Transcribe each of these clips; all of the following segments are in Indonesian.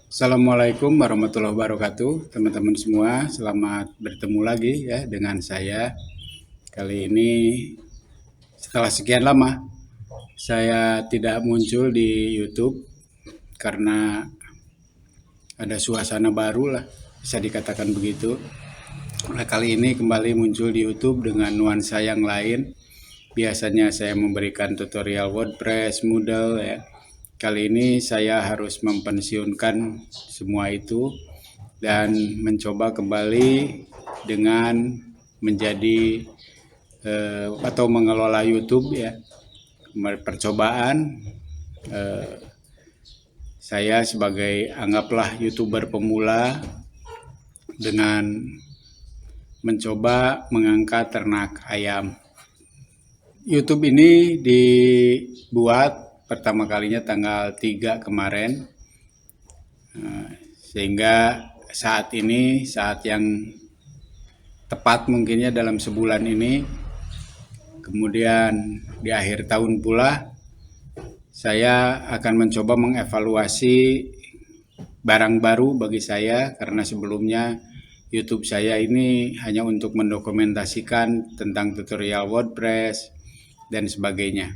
Assalamualaikum warahmatullahi wabarakatuh, teman-teman semua. Selamat bertemu lagi ya dengan saya. Kali ini setelah sekian lama saya tidak muncul di YouTube karena ada suasana baru lah, bisa dikatakan begitu. Nah, kali ini kembali muncul di YouTube dengan nuansa yang lain. Biasanya saya memberikan tutorial WordPress, Moodle ya. Kali ini saya harus mempensiunkan semua itu dan mencoba kembali dengan menjadi atau mengelola YouTube ya. Percobaan saya sebagai anggaplah YouTuber pemula dengan mencoba mengangkat ternak ayam. YouTube ini dibuat pertama kalinya tanggal 3 kemarin, sehingga saat ini saat yang tepat mungkinnya dalam sebulan ini. Kemudian di akhir tahun pula saya akan mencoba mengevaluasi barang baru bagi saya, karena sebelumnya YouTube saya ini hanya untuk mendokumentasikan tentang tutorial WordPress dan sebagainya.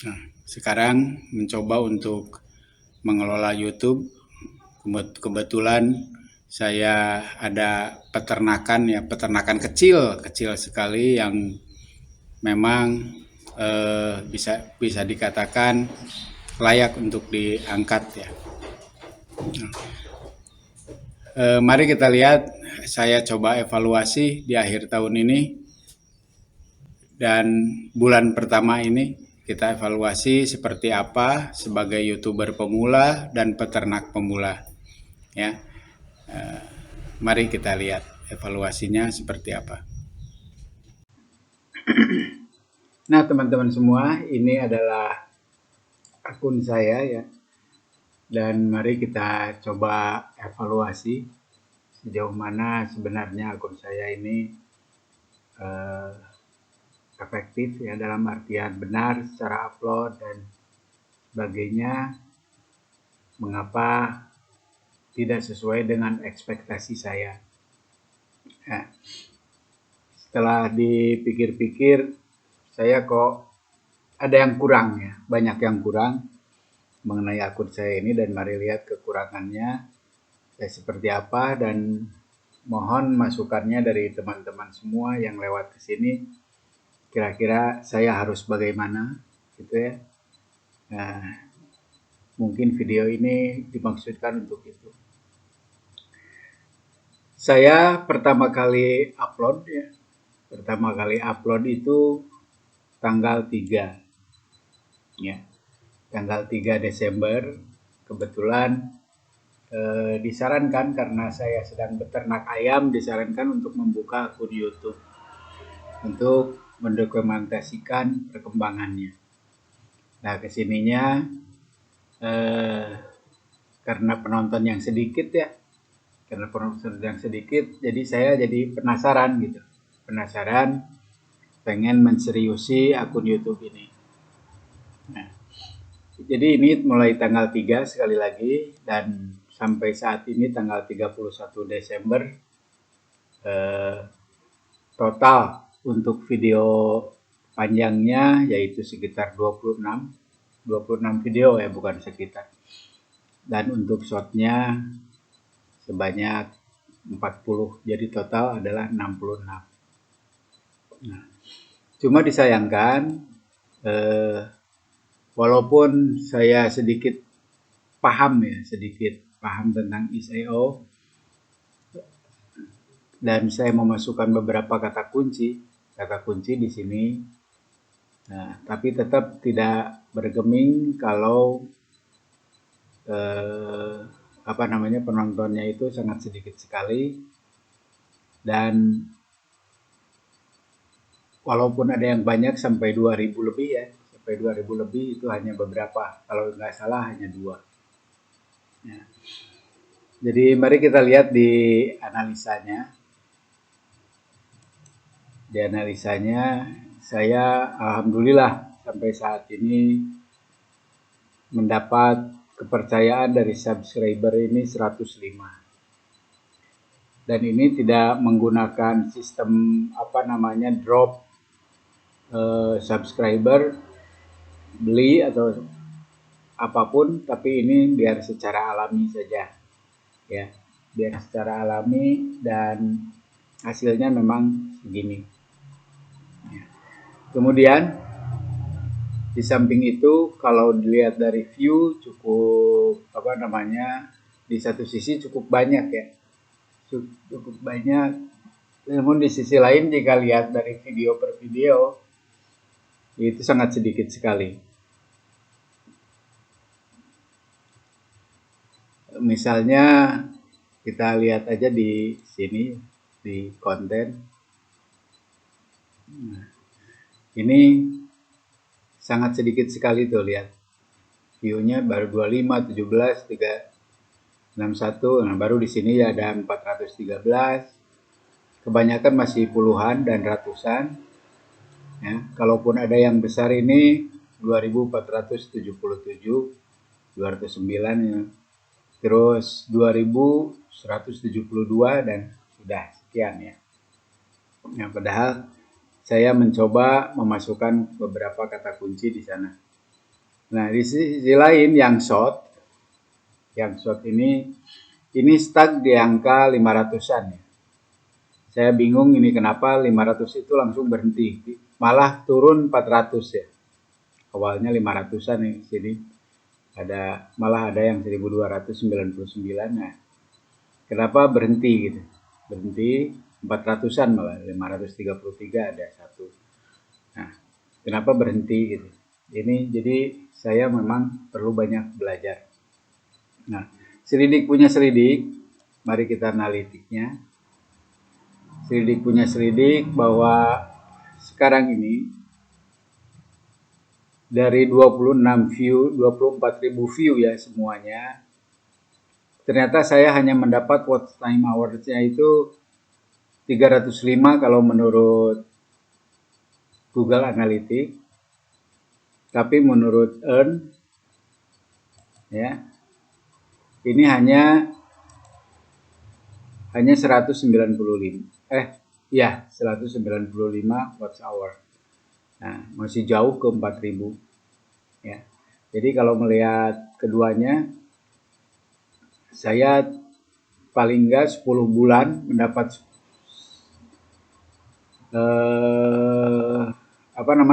Nah, sekarang mencoba untuk mengelola YouTube. Kebetulan saya ada peternakan ya, peternakan kecil sekali yang memang bisa dikatakan layak untuk diangkat ya. Mari kita lihat, saya coba evaluasi di akhir tahun ini dan bulan pertama ini kita evaluasi seperti apa sebagai YouTuber pemula dan peternak pemula ya. Mari kita lihat evaluasinya seperti apa. Nah, teman-teman semua, ini adalah akun saya ya. Dan mari kita coba evaluasi sejauh mana sebenarnya akun saya ini efektif ya, dalam artian benar secara upload dan sebagainya. Mengapa tidak sesuai dengan ekspektasi saya. Nah, setelah dipikir-pikir, saya kok ada yang kurang ya, banyak yang kurang mengenai akun saya ini, dan mari lihat kekurangannya seperti apa, dan mohon masukannya dari teman-teman semua yang lewat ke sini. Kira-kira saya harus bagaimana gitu ya. Nah, mungkin video ini dimaksudkan untuk itu. Saya pertama kali upload ya. Pertama kali upload itu tanggal 3 ya. Tanggal 3 Desember kebetulan disarankan, karena saya sedang beternak ayam, disarankan untuk membuka akun YouTube untuk mendokumentasikan perkembangannya. Nah, kesininya karena penonton yang sedikit ya, jadi saya jadi penasaran gitu, pengen menseriusi akun YouTube ini. Nah, jadi ini mulai tanggal 3 sekali lagi, dan sampai saat ini tanggal 31 Desember total untuk video panjangnya yaitu sekitar 26 video ya, bukan sekitar. Dan untuk shotnya sebanyak 40, jadi total adalah 66. Nah, cuma disayangkan walaupun saya sedikit paham tentang SEO, dan saya memasukkan beberapa kata kunci di sini. Nah, tapi tetap tidak bergeming kalau penontonnya itu sangat sedikit sekali, dan walaupun ada yang banyak sampai 2000 lebih ya, sampai 2000 lebih, itu hanya beberapa, kalau nggak salah hanya 2 ya. Jadi mari kita lihat di analisanya. Di analisanya saya alhamdulillah sampai saat ini mendapat kepercayaan dari subscriber ini 105. Dan ini tidak menggunakan sistem drop subscriber, beli atau apapun, tapi ini biar secara alami saja ya, biar secara alami dan hasilnya memang segini. Kemudian di samping itu kalau dilihat dari view cukup di satu sisi cukup banyak ya, cukup banyak. Namun di sisi lain jika lihat dari video per video itu sangat sedikit sekali. Misalnya kita lihat aja di sini di konten. Nah, ini sangat sedikit sekali tuh, lihat. View-nya baru 25, 17, 361. Nah, baru di sini ada 413. Kebanyakan masih puluhan dan ratusan. Ya, kalaupun ada yang besar ini 2477, 209 ya. Terus 2172 dan sudah sekian ya. Nah, padahal saya mencoba memasukkan beberapa kata kunci di sana. Nah, di sisi lain yang short ini stuck di angka 500-an ya. Saya bingung ini kenapa 500 itu langsung berhenti, malah turun 400 ya. Awalnya 500-an nih sini. Malah ada yang 1299. Nah, kenapa berhenti gitu? Berhenti 400-an malah, 533 ada satu. Nah, kenapa berhenti gitu? Ini jadi saya memang perlu banyak belajar. Nah, selidik punya selidik, mari kita analitiknya. Selidik punya selidik bahwa sekarang ini dari 26 view, 24.000 view ya semuanya. Ternyata saya hanya mendapat watch time hours-nya itu 305 kalau menurut Google Analytics. Tapi menurut Earn ya, ini hanya 195. 195 watch hour. Nah, masih jauh ke 4.000 ya. Jadi kalau melihat keduanya, saya paling enggak 10 bulan mendapat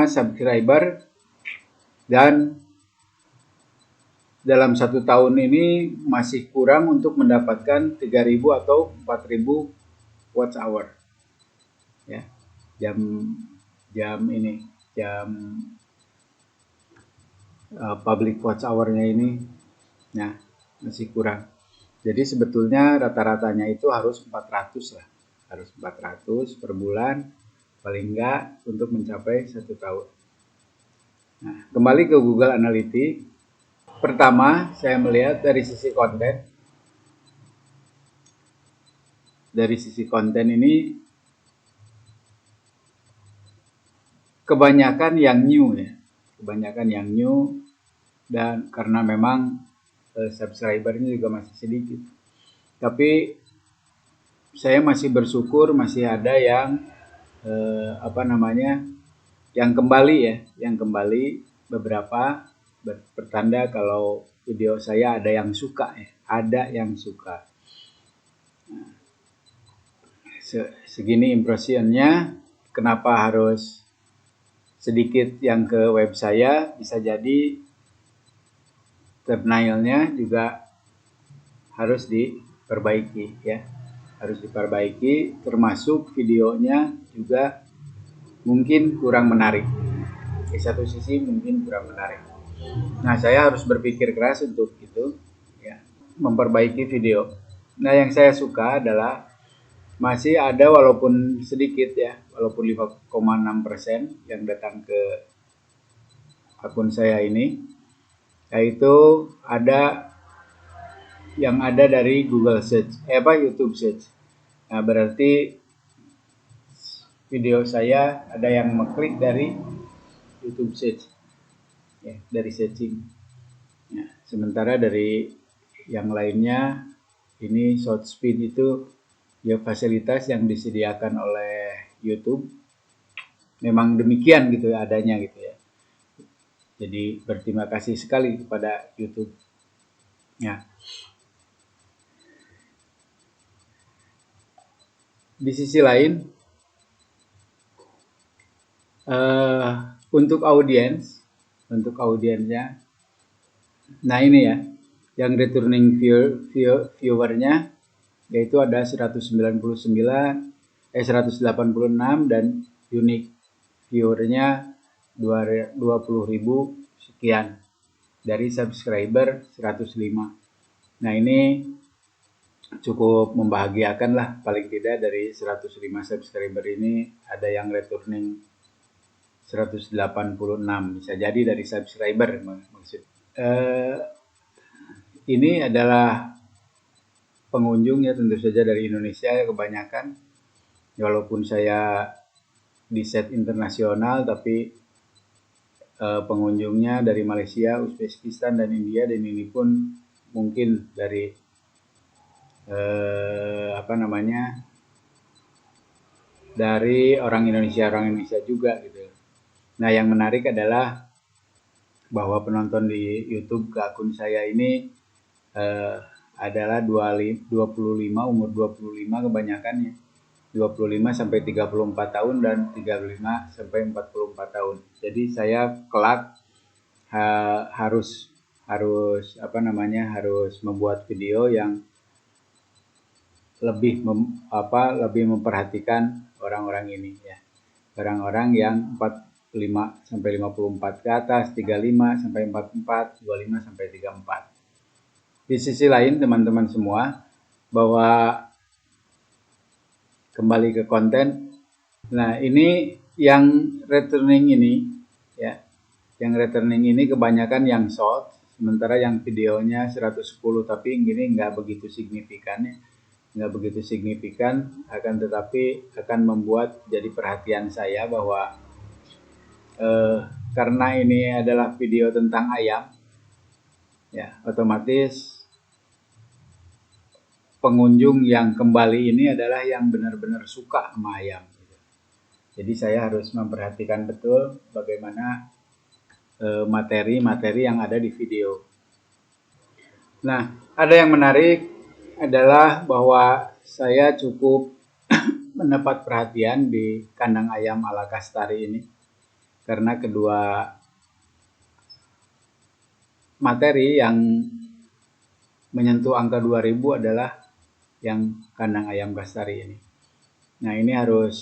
subscriber, dan dalam 1 tahun ini masih kurang untuk mendapatkan 3.000 atau 4.000 watch hour ya. Jam public watch hour-nya ini, nah masih kurang. Jadi sebetulnya rata-ratanya itu harus 400 lah, harus 400 per bulan paling enggak untuk mencapai 1 tahun. Nah, kembali ke Google Analytics. Pertama, saya melihat dari sisi konten. Dari sisi konten ini kebanyakan yang new ya, kebanyakan yang new, dan karena memang subscribernya juga masih sedikit. Tapi saya masih bersyukur masih ada yang yang kembali ya, yang kembali beberapa bertanda kalau video saya ada yang suka ya, ada yang suka. Nah, segini impressionnya, kenapa harus sedikit yang ke web saya? Bisa jadi thumbnailnya juga harus diperbaiki ya, harus diperbaiki, termasuk videonya juga mungkin kurang menarik. Di satu sisi mungkin kurang menarik. Nah, saya harus berpikir keras untuk itu ya, memperbaiki video. Nah, yang saya suka adalah masih ada walaupun sedikit ya, walaupun 5,6% yang datang ke akun saya ini, yaitu ada yang ada dari Google Search, YouTube Search. Nah, berarti video saya ada yang mengklik dari YouTube Search, ya, dari searching. Nah, Sementara dari yang lainnya, ini short speed itu ya fasilitas yang disediakan oleh YouTube. Memang demikian gitu ya adanya gitu ya. Jadi berterima kasih sekali kepada YouTube. Ya. Di sisi lain, untuk audiensnya, nah ini ya, yang returning viewernya yaitu ada 186 dan unique viewernya 20.000 sekian dari subscriber 105. Nah ini cukup membahagiakan lah, paling tidak dari 105 subscriber ini ada yang returning 186, bisa jadi dari subscriber maksud. Ini adalah pengunjung ya, tentu saja dari Indonesia kebanyakan. Walaupun saya di set internasional, tapi pengunjungnya dari Malaysia, Uzbekistan dan India, dan ini pun mungkin dari dari orang Indonesia juga gitu. Nah yang menarik adalah bahwa penonton di YouTube ke akun saya ini adalah 25, umur 25 kebanyakan ya. 25 sampai 34 tahun dan 35 sampai 44 tahun. Jadi saya kelak harus membuat video yang lebih memperhatikan orang-orang ini ya. Orang-orang yang 45 sampai 54 ke atas, 35 sampai 44, 25 sampai 34. Di sisi lain teman-teman semua, bahwa kembali ke konten. Nah, ini yang returning ini ya. Yang returning ini kebanyakan yang short, sementara yang videonya 110, tapi ini nggak begitu signifikan ya. Nggak begitu signifikan, akan tetapi akan membuat jadi perhatian saya bahwa karena ini adalah video tentang ayam ya, otomatis pengunjung yang kembali ini adalah yang benar-benar suka sama ayam gitu. Jadi saya harus memperhatikan betul bagaimana materi-materi yang ada di video. Nah, ada yang menarik adalah bahwa saya cukup mendapat perhatian di kandang ayam ala Kastari ini, karena kedua materi yang menyentuh angka 2000 adalah yang kandang ayam Kastari ini. Nah ini harus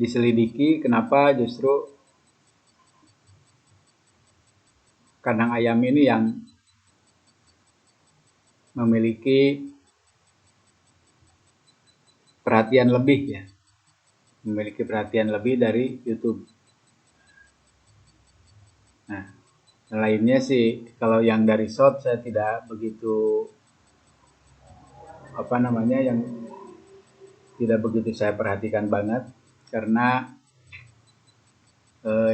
diselidiki kenapa justru kandang ayam ini yang memiliki perhatian lebih ya, memiliki perhatian lebih dari YouTube. Nah, lainnya sih kalau yang dari short saya tidak begitu yang tidak begitu saya perhatikan banget, karena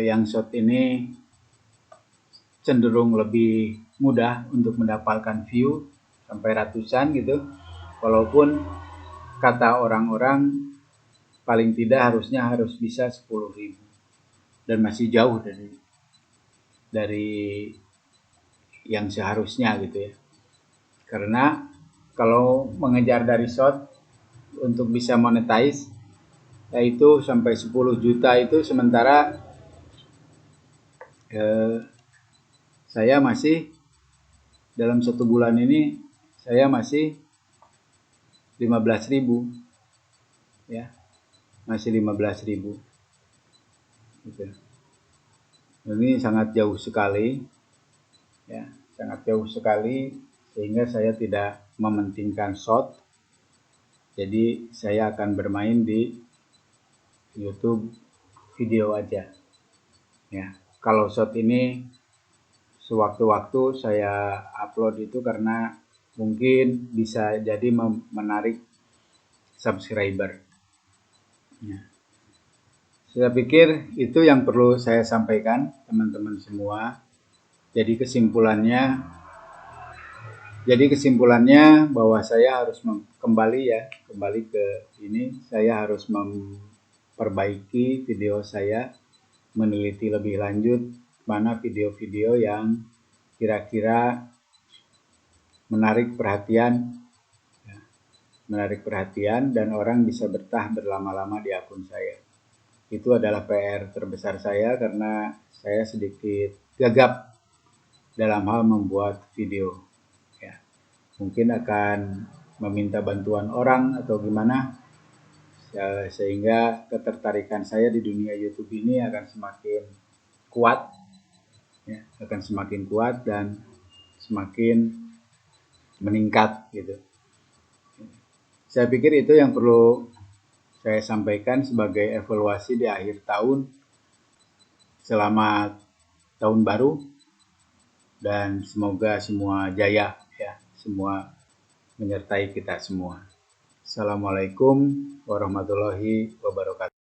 yang short ini cenderung lebih mudah untuk mendapatkan view sampai ratusan gitu, walaupun kata orang-orang paling tidak harus bisa 10.000 dan masih jauh dari yang seharusnya gitu ya. Karena kalau mengejar dari short untuk bisa monetize yaitu sampai 10 juta itu, sementara saya masih dalam 1 bulan ini saya masih 15.000 ya, masih 15.000 gitu. Ini sangat jauh sekali ya, sangat jauh sekali, sehingga saya tidak mementingkan short. Jadi saya akan bermain di YouTube video aja ya. Kalau short ini sewaktu-waktu saya upload itu karena mungkin bisa jadi menarik subscriber ya. Saya pikir itu yang perlu saya sampaikan teman-teman semua. Jadi kesimpulannya bahwa saya harus kembali ke ini, saya harus memperbaiki video saya, meneliti lebih lanjut mana video-video yang kira-kira menarik perhatian dan orang bisa betah berlama-lama di akun saya. Itu adalah PR terbesar saya karena saya sedikit gagap dalam hal membuat video. Ya, mungkin akan meminta bantuan orang atau gimana, sehingga ketertarikan saya di dunia YouTube ini akan semakin kuat, dan semakin meningkat gitu. Saya pikir itu yang perlu saya sampaikan sebagai evaluasi di akhir tahun. Selamat tahun baru dan semoga semua jaya ya, semua menyertai kita semua. Assalamualaikum warahmatullahi wabarakatuh.